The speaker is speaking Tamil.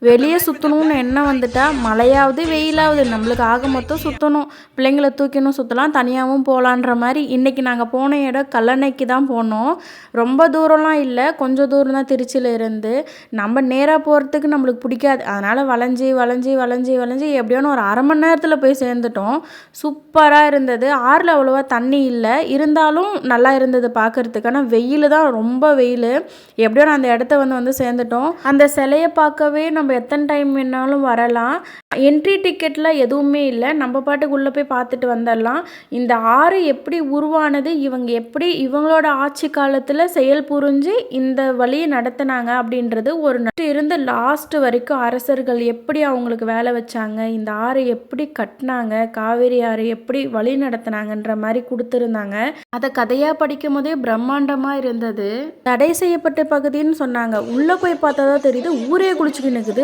வெளியே சுற்றணும்னு எண்ணம் வந்துட்டா மழையாவது வெயிலாவது நம்மளுக்கு ஆக மொத்தம் சுற்றணும். பிள்ளைங்களை தூக்கினும் சுற்றலாம், தனியாகவும் போகலான்ற மாதிரி. இன்றைக்கி நாங்கள் போன இடம் கல்லணைக்கு தான் போனோம். ரொம்ப தூரம்லாம் இல்லை, கொஞ்சம் தூரம் தான் திருச்சியில் இருந்து. நம்ம நேராக போகிறதுக்கு நம்மளுக்கு பிடிக்காது, அதனால் வளைஞ்சி வளைஞ்சி வளைஞ்சி வளைஞ்சி எப்படியோன்னு ஒரு அரை மணி நேரத்தில் போய் சேர்ந்துட்டோம். சூப்பராக இருந்தது. ஆறில் அவ்வளோவா தண்ணி இல்லை, இருந்தாலும் நல்லா இருந்தது பார்க்குறதுக்கு. ஆனால் வெயில் தான், ரொம்ப வெயில். எப்படியோ நான் அந்த இடத்த வந்து சேர்ந்துட்டோம். அந்த சிலையை பார்க்கவே நம்ம எத்தனை டைம் வேணாலும் வரலாம். என்ட்ரி டிக்கெட்டில் எதுவுமே இல்லை, நம்ம பாட்டுக்கு உள்ளே போய் பார்த்துட்டு வந்துடலாம். இந்த ஆறு எப்படி உருவானது, இவங்க எப்படி இவங்களோட ஆட்சி காலத்தில் செயல் புரிஞ்சு இந்த வழியை நடத்தினாங்க அப்படின்றது ஒரு இருந்து லாஸ்ட் வரைக்கும் அரசர்கள் எப்படி அவங்களுக்கு வேலை வச்சாங்க, இந்த ஆறு எப்படி கட்டினாங்க, காவேரி ஆறு எப்படி வழி நடத்தினாங்கன்ற மாதிரி கொடுத்துருந்தாங்க. அதை கதையாக படிக்கும் போதே பிரம்மாண்டமாக இருந்தது. தடை செய்யப்பட்ட பகுதின்னு சொன்னாங்க. உள்ளே போய் பார்த்தா தான் தெரியுது ஊரே குளிச்சுக்கின்னு இருக்குது.